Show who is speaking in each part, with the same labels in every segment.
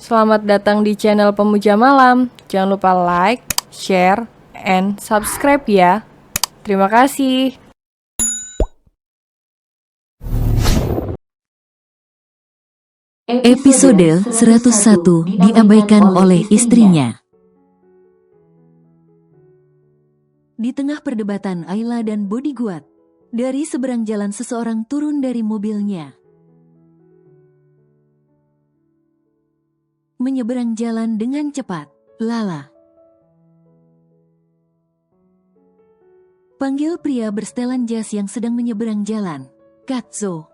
Speaker 1: Selamat datang di channel Pemuja Malam. Jangan lupa like, share, and subscribe ya. Terima kasih.
Speaker 2: Episode 101 diabaikan oleh istrinya. Di tengah perdebatan Ayla dan bodyguard, dari seberang jalan seseorang turun dari mobilnya. Menyeberang jalan dengan cepat, Lala. Panggil pria bersetelan jas yang sedang menyeberang jalan, Katzo.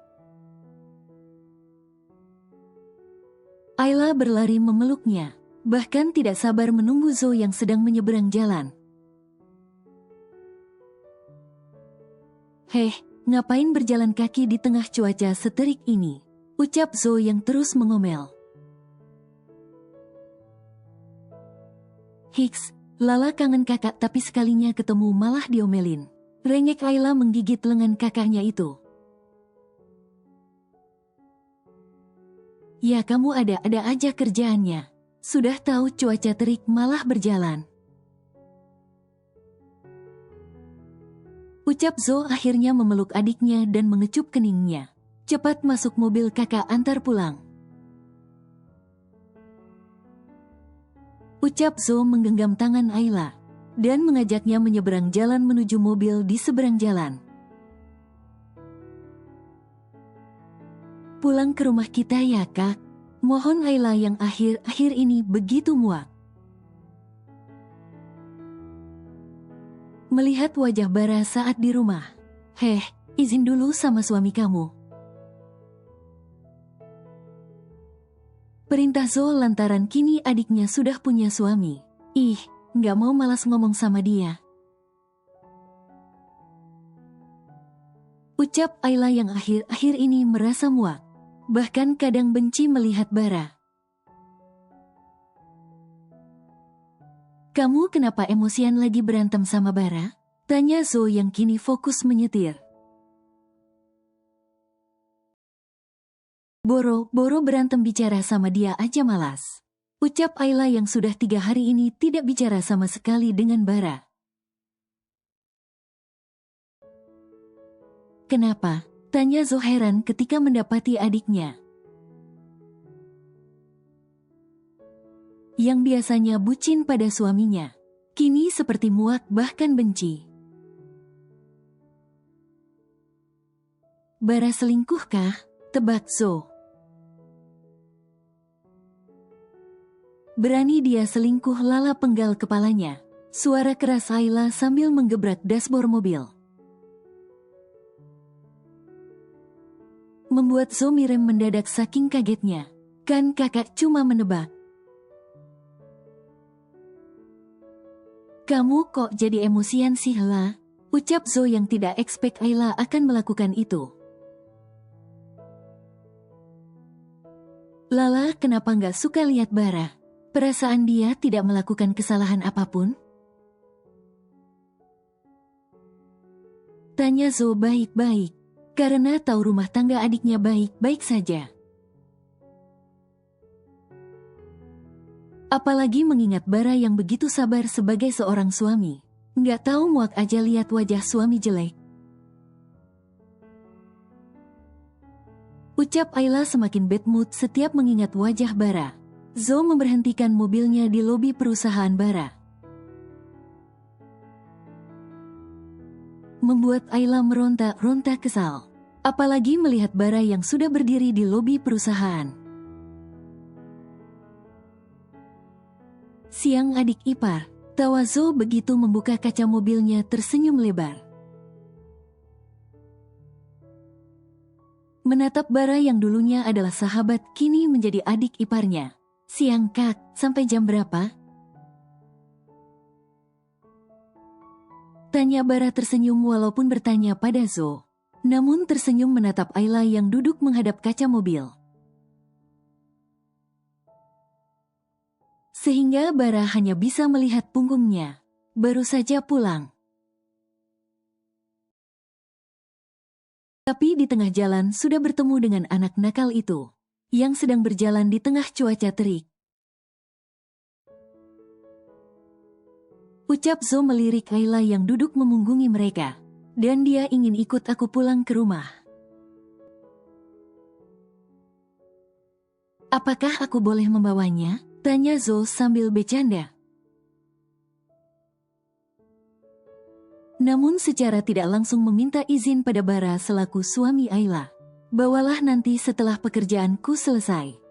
Speaker 2: Ayla berlari memeluknya, bahkan tidak sabar menunggu Zo yang sedang menyeberang jalan. Heh, ngapain berjalan kaki di tengah cuaca seterik ini? Ucap Zo yang terus mengomel. Hiks, Lala kangen kakak tapi sekalinya ketemu malah diomelin. Rengek Ayla menggigit lengan kakaknya itu. Ya kamu ada-ada aja kerjaannya. Sudah tahu cuaca terik malah berjalan. Ucap Zo akhirnya memeluk adiknya dan mengecup keningnya. Cepat masuk mobil kakak antar pulang. Ucap Zo menggenggam tangan Ayla dan mengajaknya menyeberang jalan menuju mobil di seberang jalan. Pulang ke rumah kita ya kak. Mohon Ayla yang akhir-akhir ini begitu muak. Melihat wajah Bara saat di rumah. Heh, izin dulu sama suami kamu. Perintah Zo lantaran kini adiknya sudah punya suami. Ih, nggak mau malas ngomong sama dia. Ucap Ayla yang akhir-akhir ini merasa muak. Bahkan kadang benci melihat Bara. Kamu kenapa emosian lagi berantem sama Bara? Tanya Zo yang kini fokus menyetir. Boro berantem bicara sama dia aja malas. Ucap Ayla yang sudah 3 hari ini tidak bicara sama sekali dengan Bara. Kenapa? Tanya Zo heran ketika mendapati adiknya. Yang biasanya bucin pada suaminya, kini seperti muak bahkan benci. Bara selingkuhkah? Tebak Zo. Berani dia selingkuh, Lala penggal kepalanya. Suara keras Ayla sambil menggebrak dashboard mobil. Membuat Zo mirem mendadak saking kagetnya. Kan kakak cuma menebak. Kamu kok jadi emosian sih La? Ucap Zo yang tidak expect Ayla akan melakukan itu. Lala kenapa nggak suka lihat Bara? Perasaan dia tidak melakukan kesalahan apapun? Tanya Zo baik-baik. Karena tahu rumah tangga adiknya baik-baik saja. Apalagi mengingat Bara yang begitu sabar sebagai seorang suami. Nggak tahu muak aja lihat wajah suami jelek. Ucap Ayla semakin bad mood setiap mengingat wajah Bara. Zo memberhentikan mobilnya di lobi perusahaan Bara. Membuat Ayla meronta-ronta kesal. Apalagi melihat Bara yang sudah berdiri di lobi perusahaan. Siang adik ipar, tawa Zo begitu membuka kaca mobilnya tersenyum lebar. Menatap Bara yang dulunya adalah sahabat kini menjadi adik iparnya. Siang kak, sampai jam berapa? Tanya Bara tersenyum walaupun bertanya pada Zo. Namun tersenyum menatap Ayla yang duduk menghadap kaca mobil. Sehingga Bara hanya bisa melihat punggungnya. Baru saja pulang. Tapi di tengah jalan sudah bertemu dengan anak nakal itu. Yang sedang berjalan di tengah cuaca terik. Ucap Zo melirik Ayla yang duduk memunggungi mereka. Dan dia ingin ikut aku pulang ke rumah. Apakah aku boleh membawanya? Tanya Zo sambil bercanda. Namun secara tidak langsung meminta izin pada Bara selaku suami Ayla. Bawalah nanti setelah pekerjaanku selesai.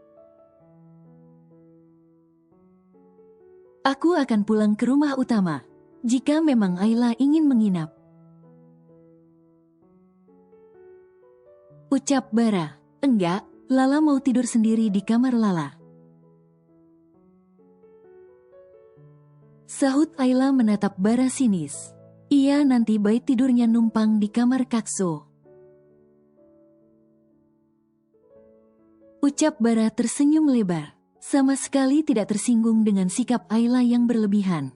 Speaker 2: Aku akan pulang ke rumah utama, jika memang Ayla ingin menginap. Ucap Bara. Enggak, Lala mau tidur sendiri di kamar Lala. Sahut Ayla menatap Bara sinis. Iya, nanti baik tidurnya numpang di kamar Kakso. Ucap Bara tersenyum lebar. Sama sekali tidak tersinggung dengan sikap Ayla yang berlebihan.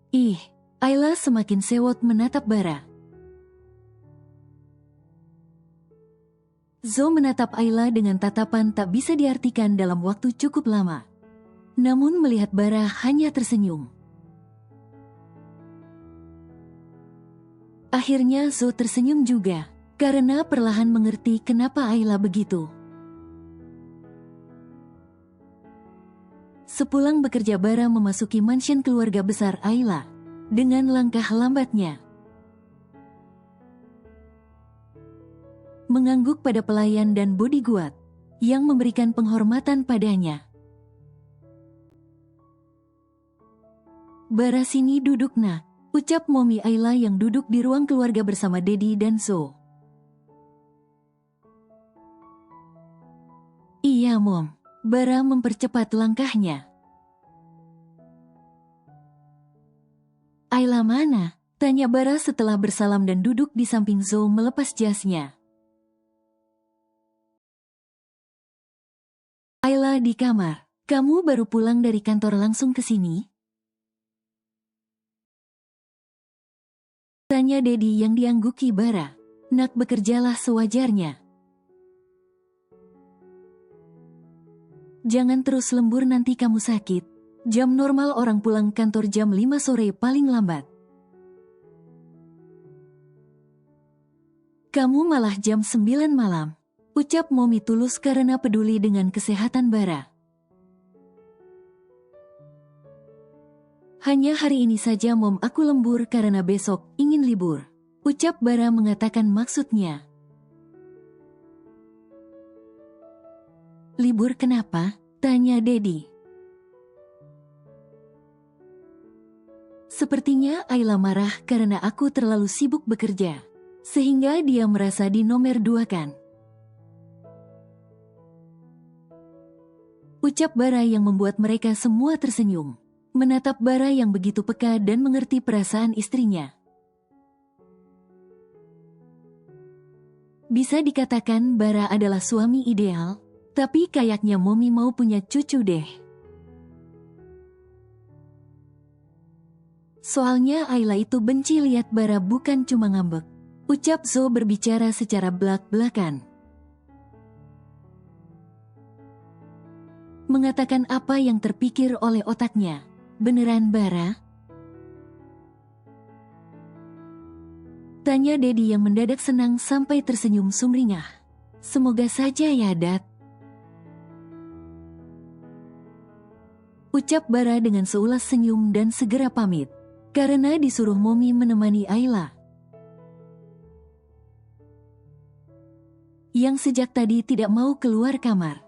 Speaker 2: Ih, Ayla semakin sewot menatap Bara. Zo menatap Ayla dengan tatapan tak bisa diartikan dalam waktu cukup lama. Namun melihat Bara hanya tersenyum. Akhirnya Zo tersenyum juga. Karena perlahan mengerti kenapa Ayla begitu. Sepulang bekerja Bara memasuki mansion keluarga besar Ayla. Dengan langkah lambatnya. Mengangguk pada pelayan dan bodyguard. Yang memberikan penghormatan padanya. Bara sini duduk nak. Ucap Mommy Ayla yang duduk di ruang keluarga bersama Dedi dan Zo. Iya Mom, Bara mempercepat langkahnya. Ayla mana? Tanya Bara setelah bersalam dan duduk di samping Zo melepas jasnya. Ayla di kamar. Kamu baru pulang dari kantor langsung ke sini? Tanya Dedi yang diangguki Bara. Nak bekerjalah sewajarnya. Jangan terus lembur nanti kamu sakit. Jam normal orang pulang kantor jam 5 sore paling lambat. Kamu malah jam 9 malam. Ucap Mommy tulus karena peduli dengan kesehatan Bara. Hanya hari ini saja Mom aku lembur karena besok ingin libur. Ucap Bara mengatakan maksudnya. Libur kenapa? Tanya Dedi. Sepertinya Ayla marah karena aku terlalu sibuk bekerja. Sehingga dia merasa dinomor duakan. Ucap Bara yang membuat mereka semua tersenyum. Menatap Bara yang begitu peka dan mengerti perasaan istrinya. Bisa dikatakan Bara adalah suami ideal. Tapi kayaknya Mommy mau punya cucu deh. Soalnya Ayla itu benci lihat Bara bukan cuma ngambek. Ucap Zo berbicara secara belak-belakan. Mengatakan apa yang terpikir oleh otaknya. Beneran Bara? Tanya Dedi yang mendadak senang sampai tersenyum sumringah. Semoga saja ya Dad. Ucap Bara dengan seulas senyum dan segera pamit. Karena disuruh Mommy menemani Ayla. Yang sejak tadi tidak mau keluar kamar.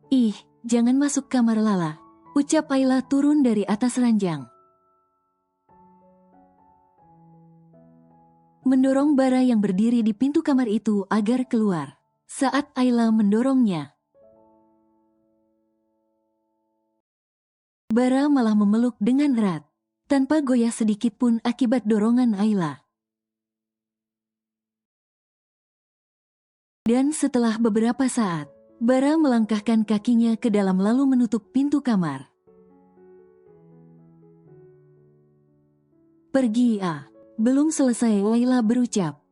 Speaker 2: Ih, jangan masuk kamar Lala. Ucap Ayla turun dari atas ranjang. Mendorong Bara yang berdiri di pintu kamar itu agar keluar. Saat Ayla mendorongnya, Bara malah memeluk dengan erat, tanpa goyah sedikit pun akibat dorongan Ayla. Dan setelah beberapa saat, Bara melangkahkan kakinya ke dalam lalu menutup pintu kamar. Pergi ah. Belum selesai Ayla berucap.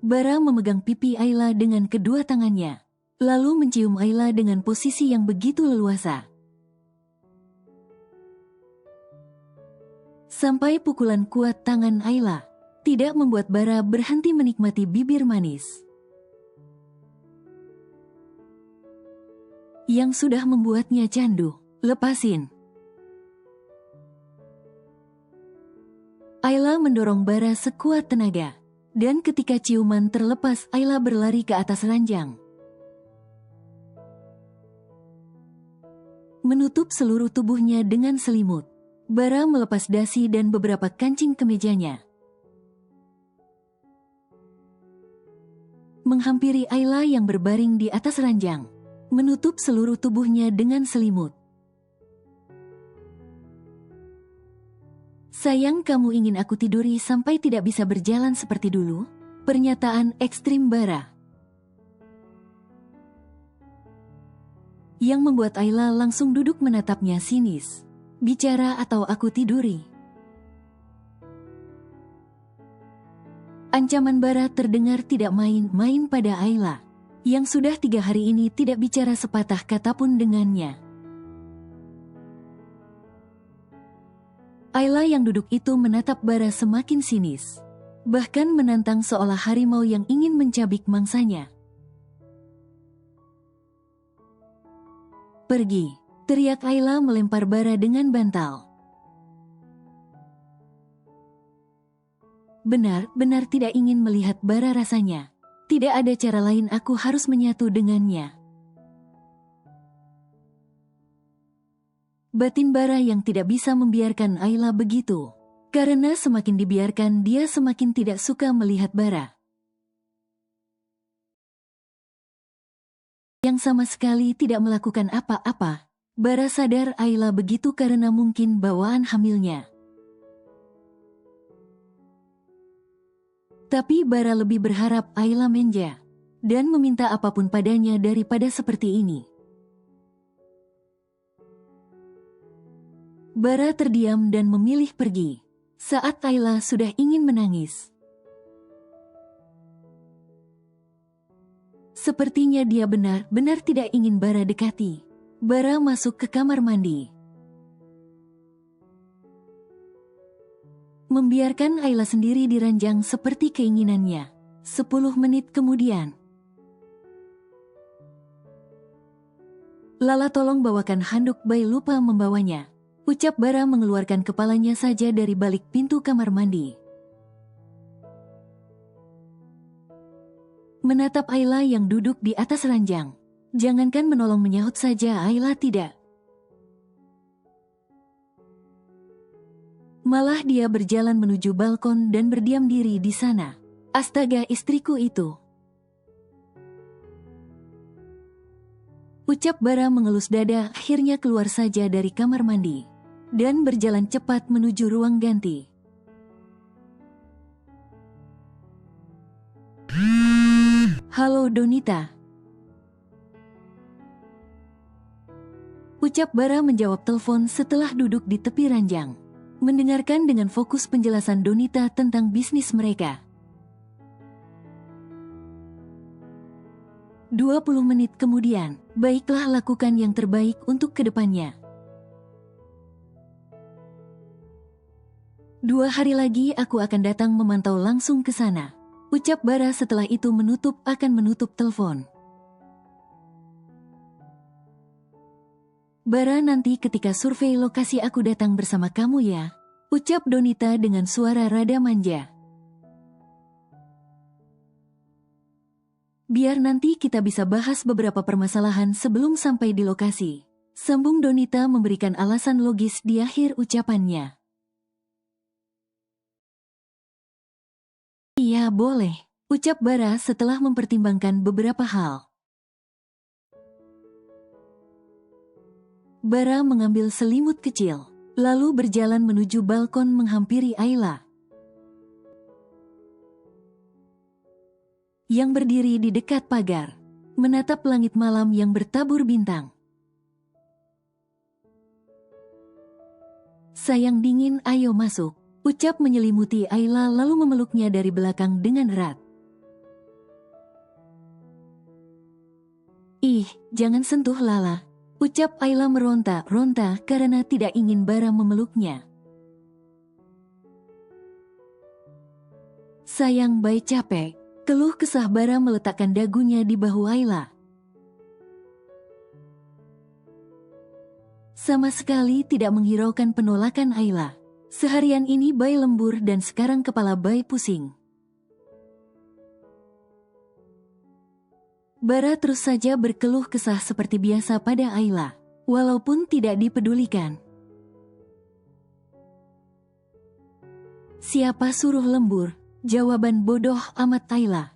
Speaker 2: Bara memegang pipi Ayla dengan kedua tangannya, lalu mencium Ayla dengan posisi yang begitu leluasa. Sampai pukulan kuat tangan Ayla tidak membuat Bara berhenti menikmati bibir manis yang sudah membuatnya candu. Lepasin. Ayla mendorong Bara sekuat tenaga, dan ketika ciuman terlepas, Ayla berlari ke atas ranjang, menutup seluruh tubuhnya dengan selimut. Bara melepas dasi dan beberapa kancing kemejanya, menghampiri Ayla yang berbaring di atas ranjang, menutup seluruh tubuhnya dengan selimut. Sayang, kamu ingin aku tiduri sampai tidak bisa berjalan seperti dulu? Pernyataan ekstrim Bara yang membuat Ayla langsung duduk menatapnya sinis. Bicara atau aku tiduri? Ancaman Bara terdengar tidak main-main pada Ayla, yang sudah 3 hari ini tidak bicara sepatah kata pun dengannya. Ayla yang duduk itu menatap Bara semakin sinis, bahkan menantang seolah harimau yang ingin mencabik mangsanya. Pergi, teriak Ayla melempar Bara dengan bantal. Benar-benar tidak ingin melihat Bara rasanya. Tidak ada cara lain, aku harus menyatu dengannya. Batin Bara yang tidak bisa membiarkan Ayla begitu. Karena semakin dibiarkan, dia semakin tidak suka melihat Bara yang sama sekali tidak melakukan apa-apa. Bara sadar Ayla begitu karena mungkin bawaan hamilnya. Tapi Bara lebih berharap Ayla manja dan meminta apapun padanya daripada seperti ini. Bara terdiam dan memilih pergi saat Ayla sudah ingin menangis. Sepertinya dia benar-benar tidak ingin Bara dekati. Bara masuk ke kamar mandi, membiarkan Ayla sendiri di ranjang seperti keinginannya. 10 menit kemudian, Lala, tolong bawakan handuk, Bay lupa membawanya, ucap Bara mengeluarkan kepalanya saja dari balik pintu kamar mandi. Menatap Ayla yang duduk di atas ranjang. Jangankan menolong, menyahut saja Ayla tidak. Malah dia berjalan menuju balkon dan berdiam diri di sana. Astaga, istriku itu, ucap Bara mengelus dada, akhirnya keluar saja dari kamar mandi dan berjalan cepat menuju ruang ganti. Halo Donita, ucap Bara menjawab telepon setelah duduk di tepi ranjang, mendengarkan dengan fokus penjelasan Donita tentang bisnis mereka. 20 menit kemudian, baiklah, lakukan yang terbaik untuk kedepannya. 2 hari lagi aku akan datang memantau langsung ke sana, ucap Bara setelah itu menutup telepon. Bara, nanti ketika survei lokasi aku datang bersama kamu ya, ucap Donita dengan suara rada manja. Biar nanti kita bisa bahas beberapa permasalahan sebelum sampai di lokasi, sambung Donita memberikan alasan logis di akhir ucapannya. Iya, boleh, ucap Bara setelah mempertimbangkan beberapa hal. Bara mengambil selimut kecil, lalu berjalan menuju balkon menghampiri Ayla yang berdiri di dekat pagar, menatap langit malam yang bertabur bintang. Sayang dingin, ayo masuk, ucap menyelimuti Ayla lalu memeluknya dari belakang dengan erat. jangan sentuh Lala, ucap Ayla meronta-ronta karena tidak ingin Bara memeluknya. Sayang, Bai capek, keluh kesah Bara meletakkan dagunya di bahu Ayla. Sama sekali tidak menghiraukan penolakan Ayla. Seharian ini Bai lembur dan sekarang kepala Bai pusing. Bara terus saja berkeluh kesah seperti biasa pada Ayla, walaupun tidak dipedulikan. Siapa suruh lembur? Jawaban bodoh amat Ayla.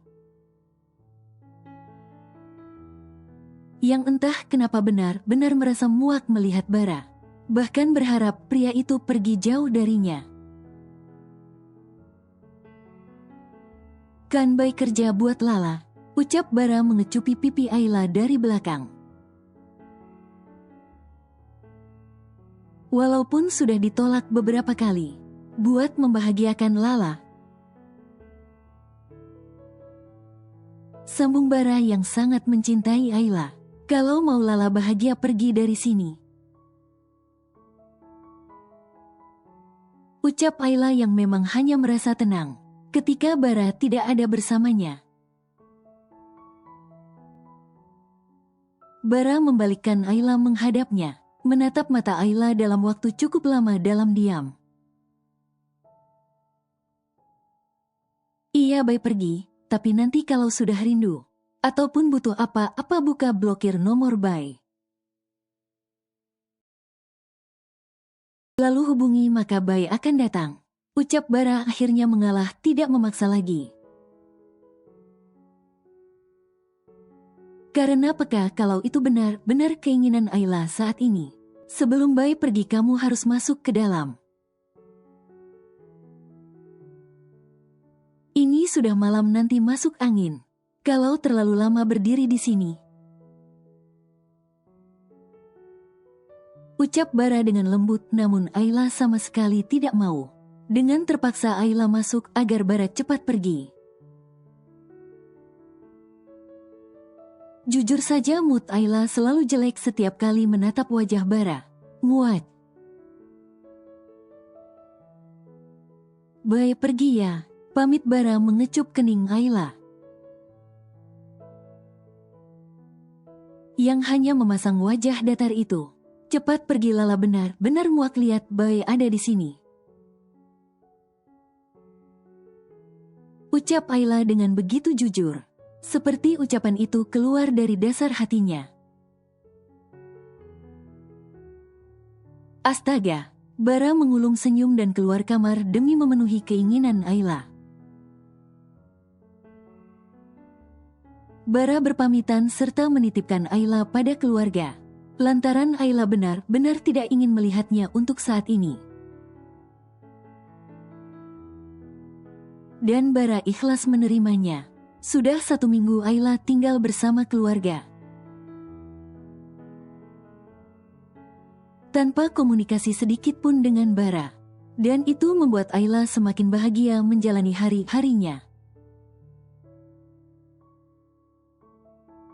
Speaker 2: Yang entah kenapa benar-benar merasa muak melihat Bara. Bahkan berharap pria itu pergi jauh darinya. Kan Bai kerja buat Lala, ucap Bara mengecupi pipi Ayla dari belakang. Walaupun sudah ditolak beberapa kali, buat membahagiakan Lala. Sambung Bara yang sangat mencintai Ayla. Kalau mau Lala bahagia pergi dari sini. Ucap Ayla yang memang hanya merasa tenang ketika Bara tidak ada bersamanya. Bara membalikkan Ayla menghadapnya, menatap mata Ayla dalam waktu cukup lama dalam diam. Iya, Bai pergi, tapi nanti kalau sudah rindu, ataupun butuh apa-apa buka blokir nomor Bai. Lalu hubungi maka Bai akan datang. Ucap Bara akhirnya mengalah tidak memaksa lagi. Karena peka kalau itu benar-benar keinginan Ayla saat ini. Sebelum Bai pergi kamu harus masuk ke dalam. Ini sudah malam nanti masuk angin. Kalau terlalu lama berdiri di sini. Ucap Bara dengan lembut namun Ayla sama sekali tidak mau. Dengan terpaksa Ayla masuk agar Bara cepat pergi. Jujur saja mood Ayla selalu jelek setiap kali menatap wajah Bara. Muat. Bai pergi ya, pamit Bara mengecup kening Ayla. Yang hanya memasang wajah datar itu. Cepat pergi Lala benar-benar muak lihat Bai ada di sini. Ucap Ayla dengan begitu jujur. Seperti ucapan itu keluar dari dasar hatinya. Astaga, Bara mengulung senyum dan keluar kamar demi memenuhi keinginan Ayla. Bara berpamitan serta menitipkan Ayla pada keluarga. Lantaran Ayla benar-benar tidak ingin melihatnya untuk saat ini. Dan Bara ikhlas menerimanya. Sudah 1 minggu Ayla tinggal bersama keluarga. Tanpa komunikasi sedikit pun dengan Bara. Dan itu membuat Ayla semakin bahagia menjalani hari-harinya.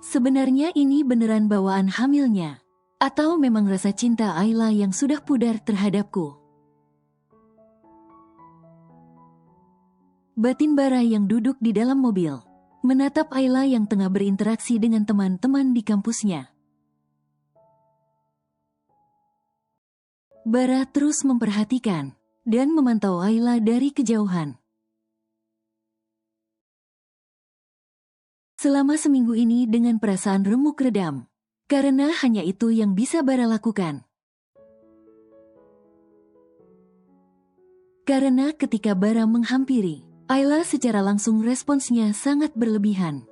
Speaker 2: Sebenarnya ini beneran bawaan hamilnya. Atau memang rasa cinta Ayla yang sudah pudar terhadapku. Batin Bara yang duduk di dalam mobil. Menatap Ayla yang tengah berinteraksi dengan teman-teman di kampusnya. Bara terus memperhatikan dan memantau Ayla dari kejauhan. Selama seminggu ini dengan perasaan remuk redam, karena hanya itu yang bisa Bara lakukan. Karena ketika Bara menghampiri, Ayla secara langsung responsnya sangat berlebihan.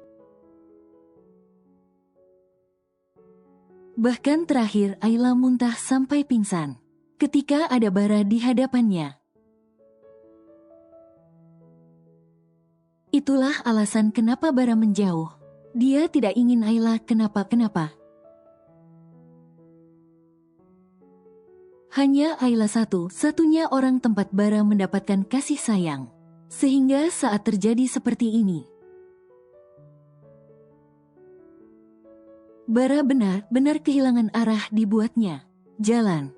Speaker 2: Bahkan terakhir Ayla muntah sampai pingsan ketika ada Bara di hadapannya. Itulah alasan kenapa Bara menjauh. Dia tidak ingin Ayla kenapa-kenapa. Hanya Ayla satu-satunya orang tempat Bara mendapatkan kasih sayang. Sehingga saat terjadi seperti ini, Bara benar-benar kehilangan arah dibuatnya. Jalan.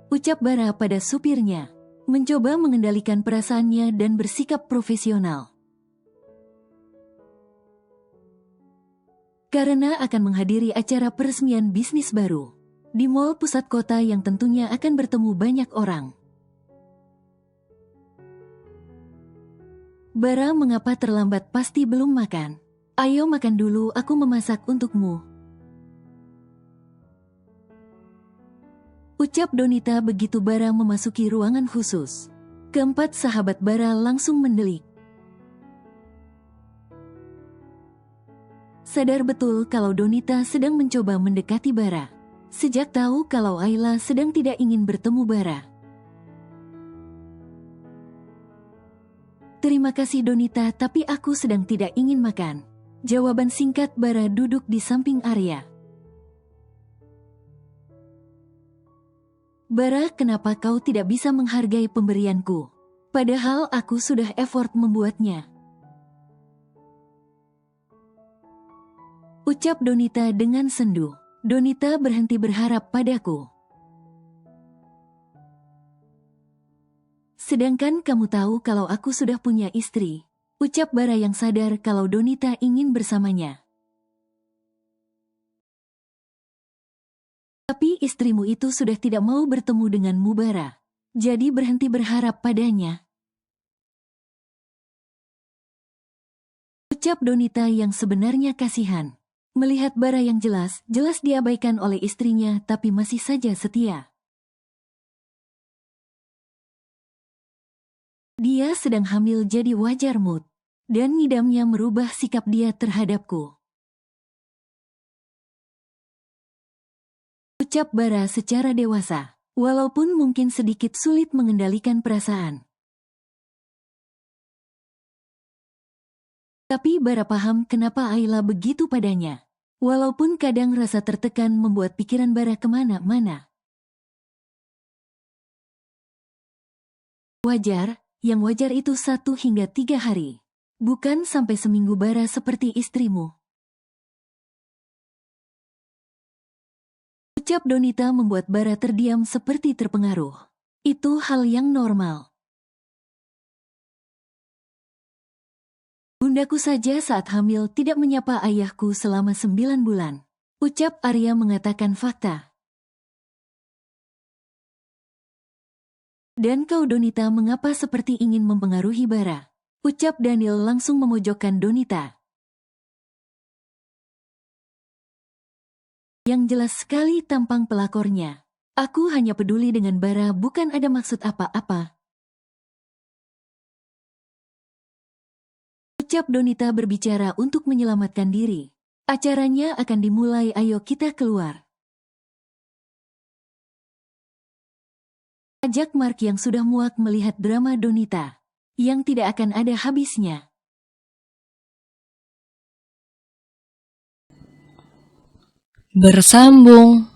Speaker 2: Ucap Bara pada supirnya. Mencoba mengendalikan perasaannya dan bersikap profesional. Karena akan menghadiri acara peresmian bisnis baru di mal pusat kota yang tentunya akan bertemu banyak orang. Bara, mengapa terlambat? Pasti belum makan. Ayo makan dulu, aku memasak untukmu. Ucap Donita begitu Bara memasuki ruangan khusus. Keempat sahabat Bara langsung mendelik. Sadar betul kalau Donita sedang mencoba mendekati Bara. Sejak tahu kalau Ayla sedang tidak ingin bertemu Bara. Terima kasih Donita, tapi aku sedang tidak ingin makan. Jawaban singkat Bara duduk di samping Arya. Bara, kenapa kau tidak bisa menghargai pemberianku? Padahal aku sudah effort membuatnya. Ucap Donita dengan sendu. Donita berhenti berharap padaku. Sedangkan kamu tahu kalau aku sudah punya istri. Ucap Bara yang sadar kalau Donita ingin bersamanya. Tapi istrimu itu sudah tidak mau bertemu denganmu, Bara. Jadi berhenti berharap padanya. Ucap Donita yang sebenarnya kasihan. Melihat Bara yang jelas diabaikan oleh istrinya tapi masih saja setia. Dia sedang hamil, jadi wajar mood. Dan ngidamnya merubah sikap dia terhadapku. Ucap Bara secara dewasa, walaupun mungkin sedikit sulit mengendalikan perasaan. Tapi Bara paham kenapa Ayla begitu padanya. Walaupun kadang rasa tertekan membuat pikiran Bara kemana-mana. Wajar, yang wajar itu 1 hingga 3 hari. Bukan sampai seminggu, Bara, seperti istrimu. Ucap Donita membuat Bara terdiam seperti terpengaruh. Itu hal yang normal. Bundaku saja saat hamil tidak menyapa ayahku selama 9 bulan. Ucap Arya mengatakan fakta. Dan kau Donita, mengapa seperti ingin mempengaruhi Bara? Ucap Daniel langsung memojokkan Donita. Yang jelas sekali tampang pelakornya. Aku hanya peduli dengan Bara, bukan ada maksud apa-apa. Ucap Donita berbicara untuk menyelamatkan diri. Acaranya akan dimulai, ayo kita keluar. Ajak Mark yang sudah muak melihat drama Donita. Yang tidak akan ada habisnya.
Speaker 1: Bersambung.